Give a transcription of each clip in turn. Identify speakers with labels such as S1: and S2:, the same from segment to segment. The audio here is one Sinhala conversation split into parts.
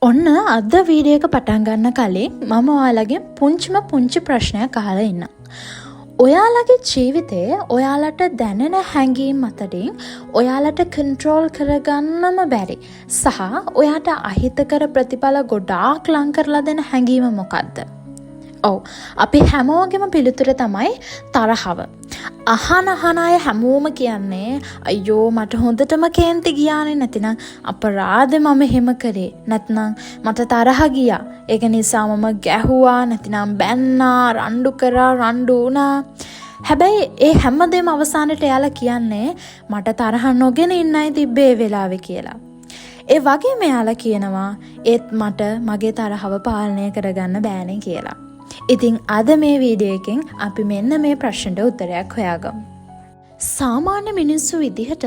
S1: ඔන්න අද වීඩියෝ එක පටන් ගන්න කලින් මම ඔයාලගෙන් පුංචි ප්‍රශ්නයක් අහලා ඉන්නම්. ඔයාලගේ ජීවිතේ ඔයාලට දැනෙන හැඟීම් අතරින් ඔයාලට කන්ට්‍රෝල් කරගන්නම බැරි සහ ඔයාට අහිතකර ප්‍රතිඵල ගොඩාක් ලං කරලා දෙන හැඟීම මොකක්ද? ඔව්, අපි හැමෝගෙම පිළිතුර තමයි තරහව. අහන අය හැමෝම කියන්නේ අයියෝ මට හොඳටම කේන්ති ගියානේ, නැතිනම් අපරාධෙ මම එහෙම කරේ, නැත්නම් මට තරහ ගියා ඒක නිසා මම ගැහුවා, නැතිනම් බැන්නා, රණ්ඩු කරා, රණ්ඩු වුණා. හැබැයි ඒ හැමදේම අවසානට එයාලා කියන්නේ මට තරහ නොගෙන ඉන්නයි තිබ්බේ ඒ වෙලාවේ කියලා. ඒ වගේම එයාලා කියනවා ඒත් මට මගේ තරහව පාලනය කරගන්න බෑනේ කියලා. ඉතින් අද මේ වීඩියෝ එකෙන් අපි මෙන්න මේ ප්‍රශ්නට උත්තරයක් හොයාගමු. සාමාන්‍ය මිනිස්සු විදිහට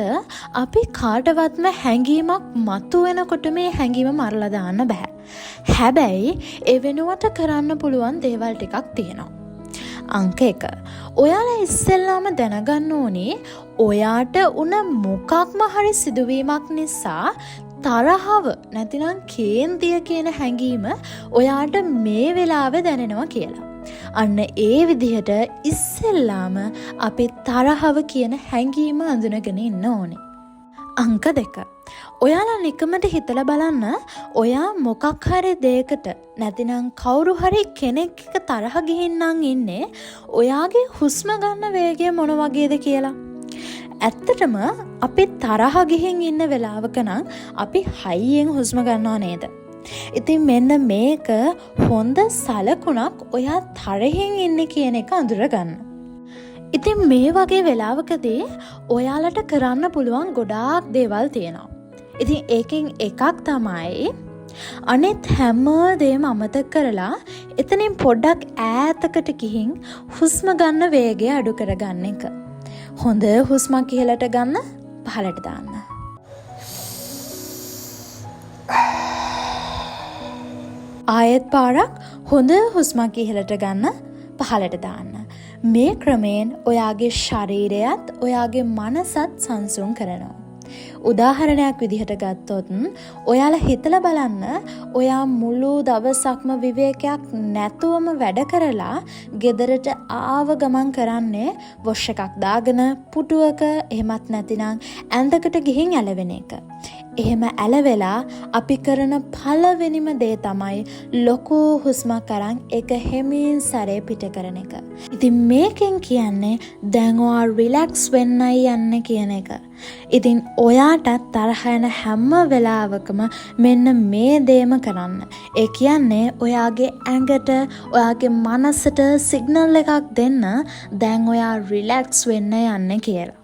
S1: අපි කාටවත්ම හැඟීමක් මතුවෙනකොට මේ හැඟීම මරලා දාන්න බෑ. හැබැයි ඒ වෙනුවට කරන්න පුළුවන් දේවල් ටිකක් තියෙනවා. අංක 1. ඔයාලා ඉස්සෙල්ලාම දැනගන්න ඕනේ ඔයාට උන මොකක්ම හරි සිදුවීමක් නිසා තරහව නැතිනම් කේන්තිය කියන හැඟීම ඔයාට මේ වෙලාවේ දැනෙනවා කියලා. අන්න ඒ විදිහට ඉස්සෙල්ලාම අපි තරහව කියන හැඟීම අඳුනගෙන ඉන්න ඕනේ. අංක 2. ඔයාලා නිකමට හිතලා බලන්න ඔයා මොකක් හරි දෙයකට නැතිනම් කවුරු හරි කෙනෙක් එක්ක තරහ ගිහින්නම් ඉන්නේ ඔයාගේ හුස්ම ගන්න වේගය මොන වගේද කියලා. ඇත්තටම අපි තරහ ගිහින් ඉන්න වෙලාවක නම් අපි හයියෙන් හුස්ම ගන්නවා නේද? ඉතින් මෙන්න මේක හොඳ සලකුණක් ඔයා තරහින් ඉන්නේ කියන එක අඳුරගන්න. ඉතින් මේ වගේ වෙලාවකදී ඔයාලට කරන්න පුළුවන් ගොඩාක් දේවල් තියෙනවා. ඉතින් ඒකෙන් එකක් තමයි අනෙත් හැම දෙයක්ම අමතක කරලා එතනින් පොඩ්ඩක් ඈතකට ගිහින් හුස්ම ගන්න වේගය අඩු කරගන්න එක. හොඳ හුස්මක් ඉහළට ගන්න, පහළට දාන්න. ආයෙත් පාරක් හොඳ හුස්මක් ඉහළට ගන්න, පහළට දාන්න. මේ ක්‍රමයෙන් ඔයාගේ ශරීරයත් ඔයාගේ මනසත් සංසුන් කරනවා. උදාහරණයක් විදිහට ගත්තොත් ඔයාලා හිතලා බලන්න ඔයා මුළු දවසක්ම විවේකයක් නැතුවම වැඩ කරලා ගෙදරට ආව ගමන් කරන්නේ වොෂ් එකක් දාගෙන පුටුවක, එහෙමත් නැතිනම් ඇඳකට ගිහින් ඇලවෙන එක. එහෙම ඇලවෙලා අපි කරන පළවෙනිම දේ තමයි ලොකු හුස්මක් අරන් ඒක හෙමින් සැරේ පිට කරන එක. ඉතින් මේකෙන් කියන්නේ දැන් ඔයා රිලැක්ස් වෙන්නයි යන්නේ කියන එක. ඉතින් ඔයාටත් තරහ යන හැම වෙලාවකම මෙන්න මේ දේම කරන්න. ඒ කියන්නේ ඔයාගේ ඇඟට, ඔයාගේ මනසට සිග්නල් එකක් දෙන්න දැන් ඔයා රිලැක්ස් වෙන්න යන්නේ කියලා.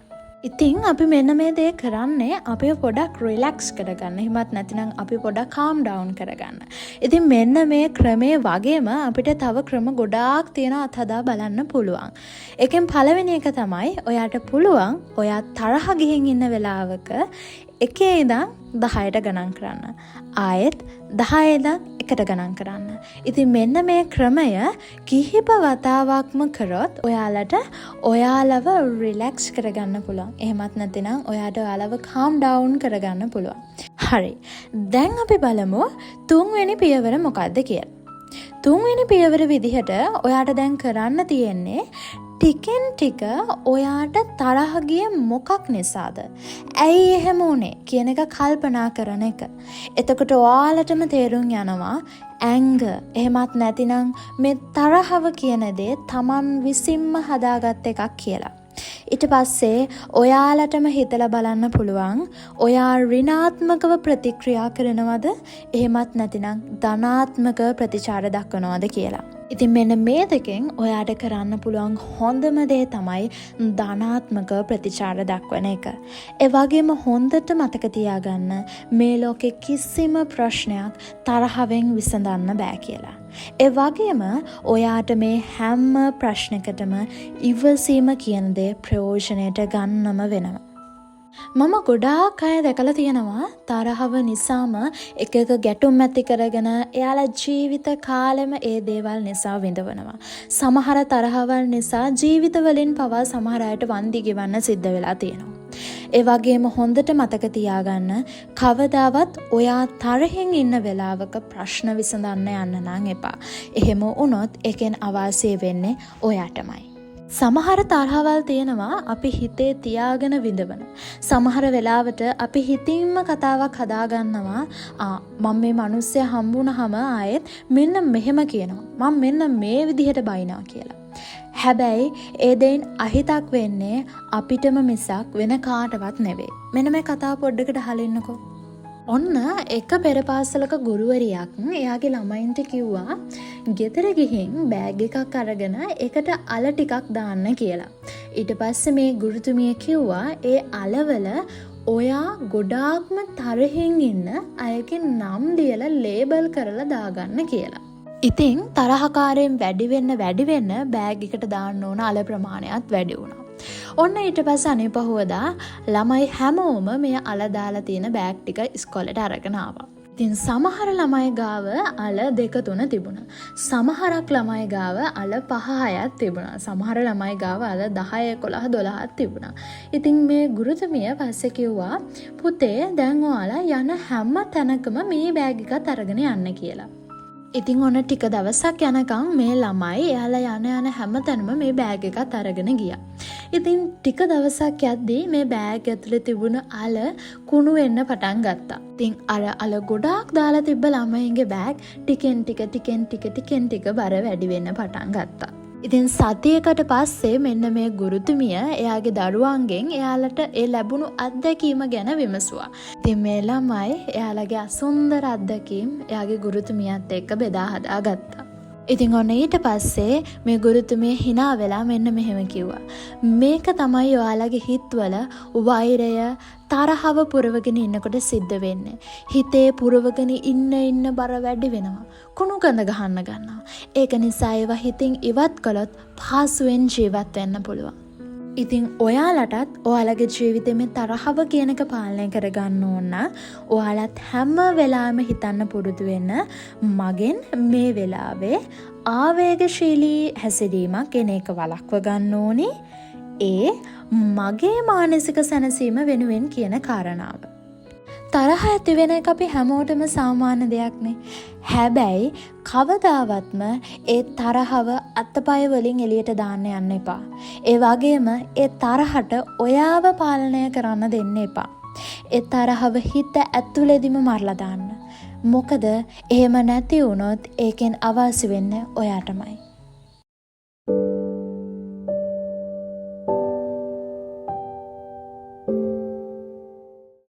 S1: ඉතින් අපි මෙන්න මේ දේ කරන්නේ අපි පොඩක් රිලැක්ස් කරගන්න. එහෙමත් නැතිනම් අපි පොඩක් කාම් ඩවුන් කරගන්න. ඉතින් මෙන්න මේ ක්‍රමයේ වගේම අපිට තව ක්‍රම ගොඩාක් තියෙනවා අත්හදා බලන්න පුළුවන්. එකෙන් පළවෙනි එක තමයි ඔයාට පුළුවන් ඔයා තරහ ගිහින් ඉන්න වෙලාවක 1 ඉඳන් 10ට ගණන් කරන්න. ආයෙත් 10 ඉඳන් 1ට ගණන් කරන්න. ඉතින් මෙන්න මේ ක්‍රමය කිහිප වතාවක්ම කරොත් ඔයාලට ඔයාලව රිලැක්ස් කරගන්න පුළුවන්. එහෙමත් නැතිනම් ඔයාට ඔයාලව කාම් ඩවුන් කරගන්න පුළුවන්. හරි. දැන් අපි බලමු 3 වෙනි පියවර මොකක්ද කියලා. 3 වෙනි පියවර විදිහට ඔයාට දැන් කරන්න තියෙන්නේ ටිකෙන් ටික ඔයාට තරහ ගියේ මොකක් නිසාද? ඇයි එහෙම වුනේ කියන එක කල්පනා කරන එක. එතකොට ඔයාලටම තේරුම් යනවා ඇංගර් එහෙමත් නැතිනම් මේ තරහව කියන දේ Taman විසින්ම හදාගත් එකක් කියලා. ඊට පස්සේ ඔයාලටම හිතලා බලන්න පුළුවන් ඔයා ඍණාත්මකව ප්‍රතික්‍රියා කරනවද එහෙමත් නැතිනම් ධනාත්මක ප්‍රතිචාර දක්වනවද කියලා. ඉතින් මෙන්න මේ දෙකෙන් ඔයාට කරන්න පුළුවන් හොඳම දේ තමයි ධනාත්මක ප්‍රතිචාර දක්වන එක. ඒ වගේම හොඳට මතක තියාගන්න මේ ලෝකේ කිසිම ප්‍රශ්නයක් තරහවෙන් විසඳන්න බෑ කියලා. ඒ වගේම ඔයාට මේ හැම ප්‍රශ්නකටම ඉවසීම කියන දේ ප්‍රයෝජනයට ගන්නම වෙනවා. මම ගොඩාක් අය දැකලා තියෙනවා තරහව නිසාම එක ගැටුම් ඇති කරගෙන එයාලා ජීවිත කාලෙම ඒ දේවල් නිසා විඳවනවා. සමහර තරහවල් නිසා ජීවිතවලින් පවා සමහර අයට වන්දි ගෙවන්න සිද්ධ වෙලා තියෙනවා. ඒ වගේම හොඳට මතක තියාගන්න කවදාවත් ඔයා තරහෙන් ඉන්න වෙලාවක ප්‍රශ්න විසඳන්න යන්න නම් එපා. එහෙම වුණොත් ඒකෙන් අවාසිය වෙන්නේ ඔයාටමයි. සමහර තරහවල් තියෙනවා අපි හිතේ තියාගෙන විඳවන. සමහර වෙලාවට අපි හිතින්ම කතාවක් හදාගන්නවා මම මේ මිනිස්සයා හම්බුනහම ආයෙත් මෙන්න මෙහෙම කියනවා. මම මෙන්න මේ විදිහට බයිනවා කියලා. හැබැයි ඒ දෙයින් අහිතක් වෙන්නේ අපිටම මිසක් වෙන කාටවත් නෙවෙයි. මෙන්න මේ කතාව පොඩ්ඩකට අහලින්නකෝ. ඔන්න එක පෙරපාසලක ගුරුවරියක් එයාගේ ළමයින්ට කිව්වා ගෙදර ගිහින් බෑග් එකක් අරගෙන ඒකට අල ටිකක් දාන්න කියලා. ඊට පස්සේ මේ ගුරුතුමිය කිව්වා ඒ අලවල ඔයා ගොඩාක්ම තරහින් ඉන්න අයගේ නම් ලියලා ලේබල් කරලා දාගන්න කියලා. ඉතින් තරහකාරයෙන් වැඩි වෙන්න බෑග් එකට දාන්න ඕන අල ප්‍රමාණයත් වැඩි වුණා. ඔන්න ඊට පස්සේ අනිපහුවදා ළමයි හැමෝම මේ අල දාලා තියෙන බෑග් ටික ඉස්කෝලේට අරගෙන ආවා. ඉතින් සමහර ළමයි ගාව අල 2-3 තිබුණා. සමහරක් ළමයි ගාව අල 5-6ක් තිබුණා. සමහර ළමයි ගාව අල 10, 11, 12ක් තිබුණා. ඉතින් මේ ගුරුතුමිය පස්සේ කිව්වා පුතේ දැන් ඔයාලා යන හැම තැනකම මේ බෑග් එකත් අරගෙන යන්න කියලා. ඉතින් ඔන්න ටික දවසක් යනකම් මේ ළමයි එයාලා යන හැම තැනම මේ බෑග් එකත් අරගෙන ගියා. ඉතින් ටික දවසක් යද්දී මේ බෑග් ඇතුලේ තිබුණ අල කුණු වෙන්න පටන් ගත්තා. ඉතින් අර අල ගොඩාක් දාලා තිබ්බ ළමයින්ගේ බෑග් ටිකෙන් ටික බර වැඩි වෙන්න පටන් ගත්තා. ඉතින් සතියකට පස්සේ මෙන්න මේ ගුරුතුමිය එයාගේ දරුවන්ගෙන් එයාලට ඒ ලැබුණු අත්දැකීම ගැන විමසුවා. ඉතින් මේ ළමයි එයාලගේ අසුන්දර අත්දැකීම් එයාගේ ගුරුතුමියත් එක්ක බෙදා හදා ගත්තා. ඉතින් ඔන්න ඊට පස්සේ මේ ගුරුතුමිය hina වෙලා මෙන්න මෙහෙම කිව්වා. මේක තමයි ඔයාලගේ හිතවල වෛරය තරහව පුරවගෙන ඉන්නකොට සිද්ධ වෙන්නේ. හිතේ පුරවගෙන ඉන්න බර වැඩි වෙනවා. කුණු ගඳ ගහන්න ගන්නවා. ඒක නිසා ඒවා හිතින් ඉවත් කළොත් පහසුවෙන් ජීවත් වෙන්න පුළුවන්. ඉතින් ඔයාලටත් ඔයාලගේ ජීවිතේ මේ තරහව කියන එක පාලනය කරගන්න ඕන. ඔයාලත් හැම වෙලාවෙම හිතන්න පුරුදු වෙන්න මගෙන් මේ වෙලාවේ ආවේගශීලී හැසිරීමක් එන එක වළක්ව ගන්න ඕනේ. ඒ මගේ මානසික සැනසීම වෙනුවෙන් කියන කාරණාව. තරහ ඇති වෙන එක අපි හැමෝටම සාමාන්‍ය දෙයක්නේ. හැබැයි කවදාවත්ම ඒ තරහව අතපය වලින් එළියට දාන්න යන්න එපා. ඒ වගේම ඒ තරහට ඔයාව පාලනය කරන්න දෙන්න එපා. ඒ තරහව හිත ඇතුළේදීම මරලා දාන්න. මොකද එහෙම නැති වුණොත් ඒකෙන් අවාසි වෙන්නේ ඔයාටමයි.